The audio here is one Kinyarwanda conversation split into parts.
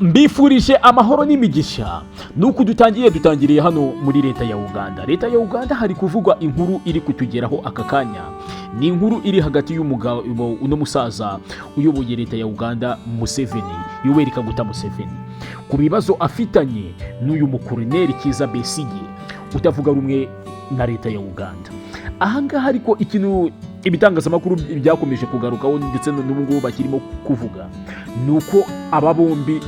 mbifurije amahoro n'imigisha. Nuko dutangiriye hano muri leta ya Uganda. Leta ya Uganda hari kuvugwa inkuru iri kutugeraho aka kanya. Ni inkuru iri hagati y'umugabo uno musaza uyoboye leta ya Uganda, Museveni, Yoweri Museveni, ku bibazo afitanye n'uyu mukoloneli Kizza Besigye utavuga rumwe na leta ya Uganda. Ahangaha ariko ikintu ibitangazamakuru byakomeje kugarukaho ndetse n'ubungubu bakirimo kuvuga nuko aba bombi,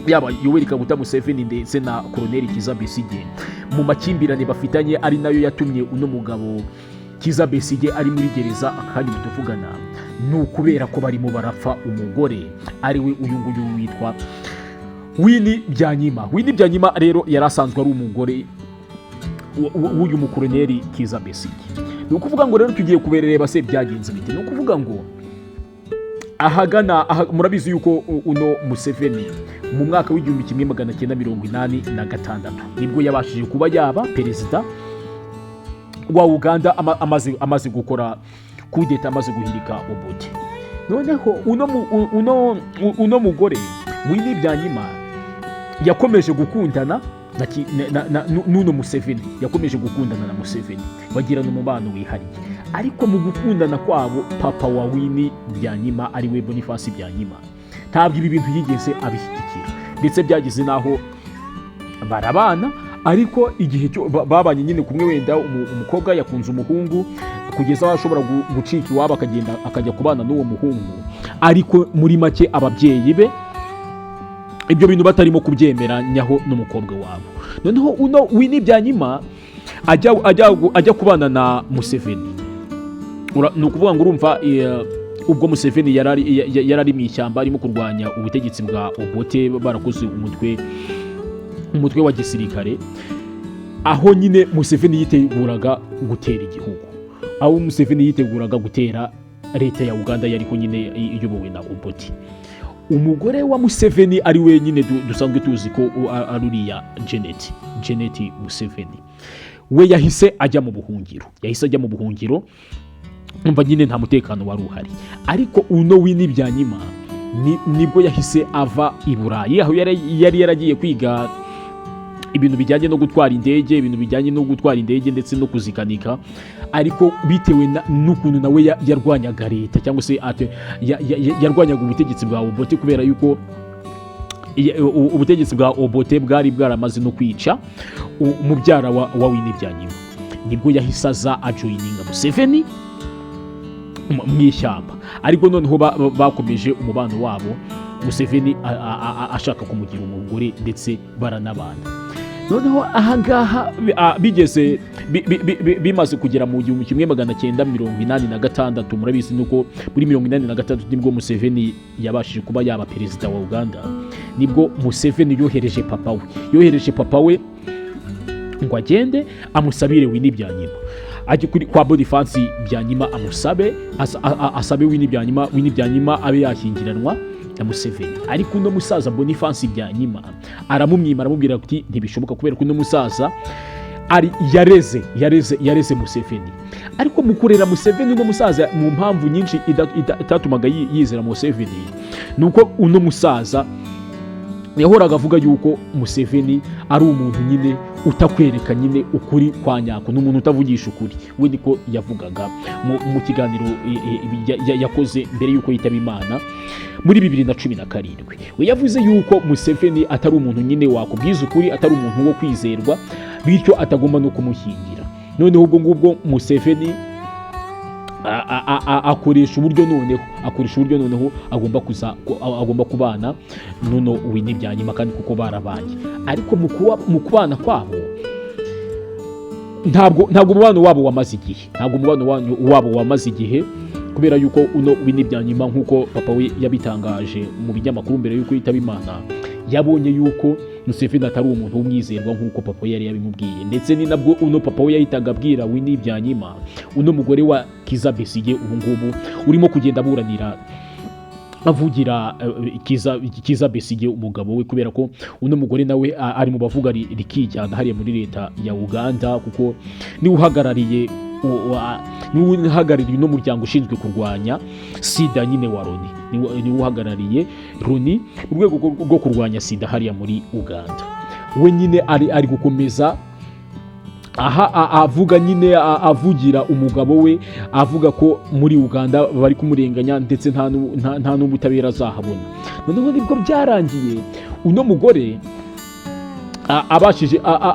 yaba Yoweri Museveni ndetse na koloneli Kizza Besigye, mu makimbirane bafitanye ari nayo yatumye uno mugabo Kizza Besigye ari muri gereza kandi bituvugana, n'ukubera ko barimo barapfa umugore ari we uyu nguyu witwa Muri byanyima rero yari asanzwe ari umugore w'uyu mukoloneli Kizza Besigye. Ni ukuvuga ngo rero tugiye kuberereba se byagenze bite. Ni ukuvuga ngo murabizi yuko uno Museveni mu mwaka w'1986 nibwo yabashije kuba yaba perezida wa Uganda, amaze gukora kudeta, amaze guhirika ubuti. Noneho uno mugore Muri byanyima yakomeje gukundana n'uno Museveni, yakomeje gukundana na Museveni, bagirana umubano wihariye. Ariko mu gukundana kwabo, papa wa Muri byanyima ari we Boniface byanyima ntabwo ibi bintu yigeze abishyigikira, ndetse byageze naho barabana. Ariko igihe babanye nyine kumwe, wenda umukobwa yakunze umuhungu kugeza aho ashobora gucika iwabo akajya kubana n'uwo muhungu, ariko muri make ababyeyi be ibyo bintu batarimo kubyemeranyaho n'umukobwa wabo. Noneho uno Muri byanyima ajya kubana na Museveni. Ni ukuvuga ngo urumva ubwo Museveni yarari mu ishyamba arimo kurwanya ubutegetsi bwa Obote, barakoze umutwe wa gisirikare, aho nyine Museveni yiteguraga gutera igihugu, aho Museveni yiteguraga gutera leta ya Uganda yariko nyine iyobowe na Obote. Umugore wa Museveni ari wenyine dusanzwe tuzi ko aruriya Janet Museveni, we yahise ajya mu buhungiro, umva nyine nta mutekano wari uhari. Ariko uno Muri byanyima nibwo yahise ava i Burayi, aho yari yaragiye kwiga ibintu bijyanye no gutwara indege, ndetse no kuzikanika. Ariko bitewe n'ukuntu nawe yarwanyaga leta, cyangwa se yarwanyaga ubutegetsi bwa Obote, kubera yuko ubutegetsi bwa Obote bwari bwaramaze no kwica umubyara wa Muri byanyima, nibwo yahise aza ajoyininga Museveni mu ishyamba. Ariko noneho bakomeje umubano wabo, Museveni ashaka kumugira umugore ndetse baranabana. Noneho ahangaha bimaze kugera mu 1986, murabizi nuko muri 1986 nibwo Museveni yabashije kuba yaba perezida wa Uganda. Nibwo Museveni yohereje papa we ngo agende amusabire Muri byanyima, ajye kwa Boniface byanyima asabe Muri byanyima abe yashyingiranwa na Museveni. Ariko uno musaza Boniface byanyima aramubwira ati ntibishoboka, kubera ko uno musaza yareze Museveni. Ariko mu kurera Museveni, uno musaza mu mpamvu nyinshi itatumaga yizera Museveni, nuko uno musaza yahoraga avuga yuko Museveni ari umuntu nyine utakwereka nyine ukuri kwa nyako, n'umuntu utavugisha ukuri. We niko yavugaga mu kiganiro yakoze mbere yuko yitaba Imana muri 2017. We yavuze yuko Museveni atari umuntu nyine wakubwiza ukuri, atari umuntu wo kwizerwa, bityo atagomba no kumushyingira. Noneho ubwo ngubwo Museveni akoresha uburyo noneho agomba kubana nuno Muri byanyima, kandi kuko barabanye. Ariko mu kubana kwabo ntabwo umubano wabo wamaze igihe, kubera yuko uno Muri byanyima, nk'uko papa we yabitangaje mu binyamakuru mbere yuko yitaba Imana, yabonye yuko Museveni atari umuntu w'umwizerwa nk'uko papa yari yabimubwiye. Ndetse ni nabwo uno papa we yahitaga abwira Muri byanyima, uno mugore wa Kizza Besigye ubu ngubu urimo kugenda aburanira avugira Kizza Besigye umugabo we, kubera ko uno mugore nawe ari mu bavuga rikijyana hariya muri leta ya Uganda, kuko ni uhagarariye niwe uhagarariye uno muryango ushinzwe kurwanya sida nyine wa Loni, niwe uhagarariye Loni urwego rwo kurwanya sida hariya muri Uganda. We nyine ari gukomeza avuga nyine avugira umugabo we, avuga ko muri Uganda bari kumurenganya ndetse nta n'ubutabera azahabona. Noneho nibwo byarangiye uno mugore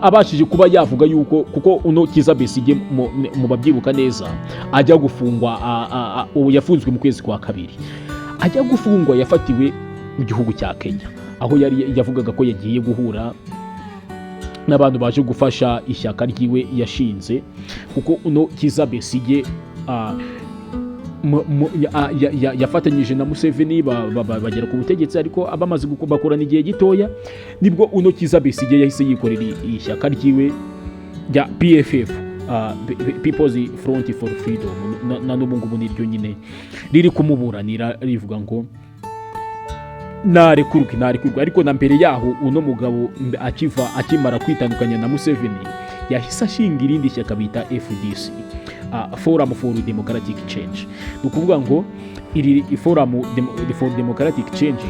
abashije kuba yavuga yuko, kuko uno Kizza Besigye mu babyibuka neza ajya gufungwa, yafunzwe mu kwezi kwa kabiri, ajya gufungwa yafatiwe mu gihugu cya Kenya, aho yavugaga ko yagiye guhura n'abantu baje gufasha ishyaka ryiwe yashinze, kuko uno Kizza Besigye yafatanyije na Museveni bagera ku butegetsi, ariko abamaze bakorana igihe gitoya nibwo uno Kizza Besigye yahise yikorera ishyaka ryiwe rya PFF, People's Front for Freedom, na n'ubu ngubu niryo nyine riri kumuburanira rivuga ngo narekurwe. Ariko na mbere yaho uno mugabo akimara kwitandukanya na Museveni yahise ashinga irindi shyaka bita FDC, Forum for Democratic Change. Ni ukuvuga ngo iri Forum for Democratic Change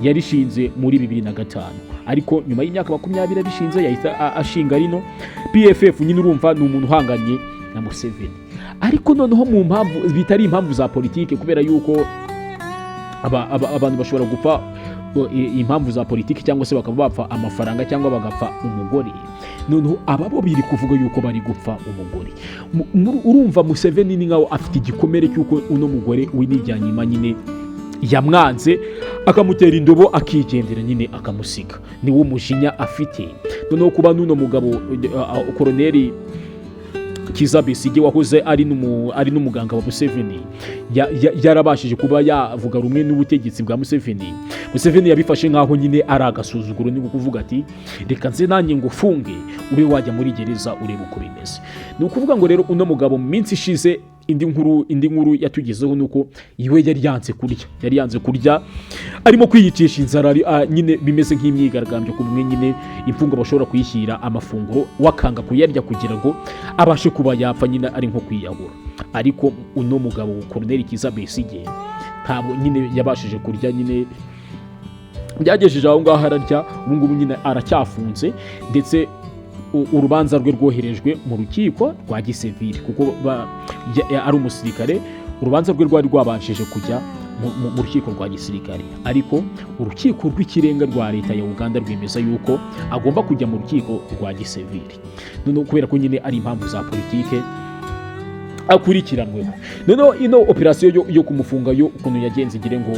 yarishinze muri 2005, ariko nyuma y'imyaka 20 abishinze yahise ashinga rino PFF. Nyine urumva ni umuntu uhanganye na Museveni, ariko noneho mu mpamvu bitari impamvu za politike, kubera yuko abantu bashobora gupfa impamvu za politiki cyangwa se bakaba bapfa amafaranga cyangwa bagapfa umugore. Noneho ababo biri kuvuga yuko bari gupfa umugore. Urumva Museveni ni nkaho afite igikomere cy'uko uno mugore w'inyuma nyine yamwanze akamutera indobo akigendera nyine akamusiga, niwo mujinya afite. Noneho kuba n'uno mugabo Koloneli Kizza Besigye wahoze ari n'umuganga wa Museveni yarabashije kuba yavuga rumwe n'ubutegetsi bwa Museveni. Museveni yabifashe nkaho nyine ari agasuzuguro, ni kuvuga ati reka nze nanjye ngo ufunge ube wajya muri gereza urebe uko bimeze. Ni ukuvuga ngo rero uno mugabo mu minsi ishize indi nkuru yatugezeho nuko iwe yari yanze kurya arimo kwiyicisha inzara, nyine bimeze nk'imyigaragambyo ku bumwe nyine imfungo bashobora kuyishyira amafunguro wakanga kuyarya kugira ngo abashe kuba yapfa, nyine ari nko kwiyahura. Ariko uno mugabo Koloneli Kizza Besigye ntabwo nyine yabashije kurya, nyine byagejeje aho ngaho ararya. Ubu ngubu nyine aracyafunze, ndetse urubanza rwe rwoherejwe mu rukiko rwa gisivili, kuko ari umusirikare. Urubanza rwe rwari rwabashije kujya mu rukiko rwa gisirikare, ariko urukiko rw'ikirenga rwa leta ya Uganda rwemeza yuko agomba kujya mu rukiko rwa gisivili, noneho kubera ko nyine ari impamvu za politike akurikiranweho. Noneho ino operasiyo yo kumufunga yo ukuntu yagenze, ngire ngo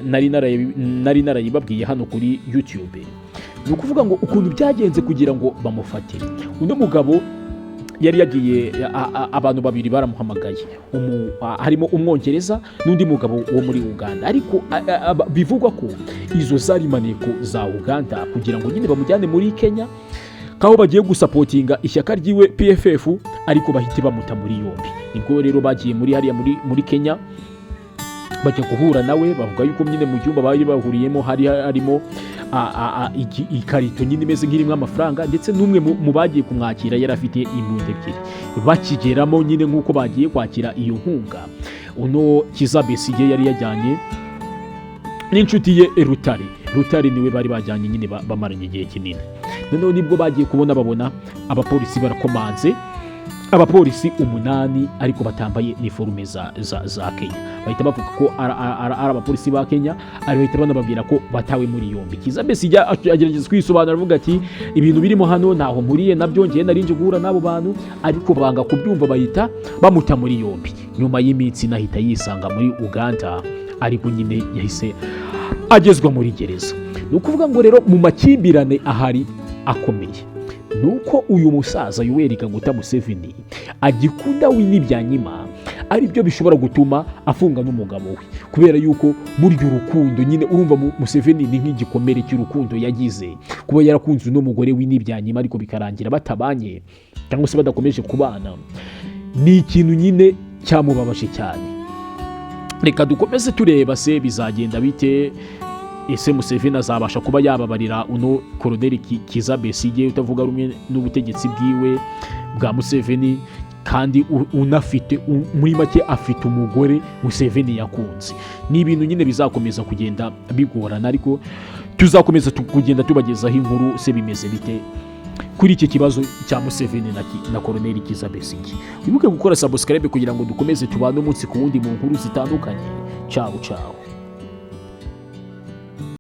nari narayibabwiye hano kuri YouTube. Ni ukuvuga ngo ukuntu byagenze kugira ngo bamufate uno mugabo yari yagiye, abantu babiri baramuhamagaye, harimo umwongereza n'undi mugabo wo muri Uganda, ariko bivugwa ko izo zari maneko za Uganda kugira ngo nyine bamujyane muri Kenya, kaho bagiye gusapotinga ishyaka ryiwe PFF, ariko bahite bamuta muri yombi. Nibwo rero bagiye muri Kenya bajya guhura nawe, bavuga yuko nyine mu cyumba bari bahuriyemo harimo ikarito nyine imeze nk'irimo amafaranga, ndetse n'umwe mu bagiye kumwakira yari afite imbunda ebyiri. Bakigeramo nyine nk'uko bagiye kwakira iyo nkunga, uno Kizza Besigye yari yajyanye n'inshuti ye Rutare niwe bari bajyanye nyine bamaranye igihe kinini. Noneho nibwo bagiye babona abapolisi barakomanze, abapolisi 8 ariko batambaye niforume za Kenya. Bahita bavuga ko ari abapolisi ba Kenya, ari bahita banababwira ko batawe muri yombi. Kizza Besigye agerageza kwisobanura avuga ati ibintu birimo hano naho mpuriye nabyo, ngiye narinje guhura n'abo bantu, ariko banga kubyumva bahita bamuta muri yombi. Nyuma y'iminsi nahita yisanga muri Uganda, ariko nyine yahise agezwa muri gereza. Ni ukuvuga ngo rero mu makimbirane ahari akomeye nuko uyu musaza Yoweri Museveni agikunda w'ibyamamare, ari byo bishobora gutuma afunga n'umugabo we, kubera yuko burya urukundo nyine urumva Museveni ni nk'igikomere cy'urukundo yagize, kuba yarakunze n'umugore w'ibyamamare ariko bikarangira batabanye cyangwa se badakomeje kubana, ni ikintu nyine cyamubabaje cyane. Reka dukomeze tureba se bizagenda bite. Ese Museveni azabasha kuba yababarira uno Koloneli Kizza Besigye utavuga rumwe n'ubutegetsi bwiwe bwa Museveni, kandi unafite muri make afite umugore Museveni yakunze. Ni ibintu nyine bizakomeza kugenda bigorana, ariko tuzakomeza kugenda tubagezaho inkuru se bimeze bite kuri iki kibazo cya Museveni na Koloneli Kizza Besigye. Wibuke gukora subscribe kugira ngo dukomeze tubane umunsi ku wundi mu nkuru zitandukanye. Ciao ciao.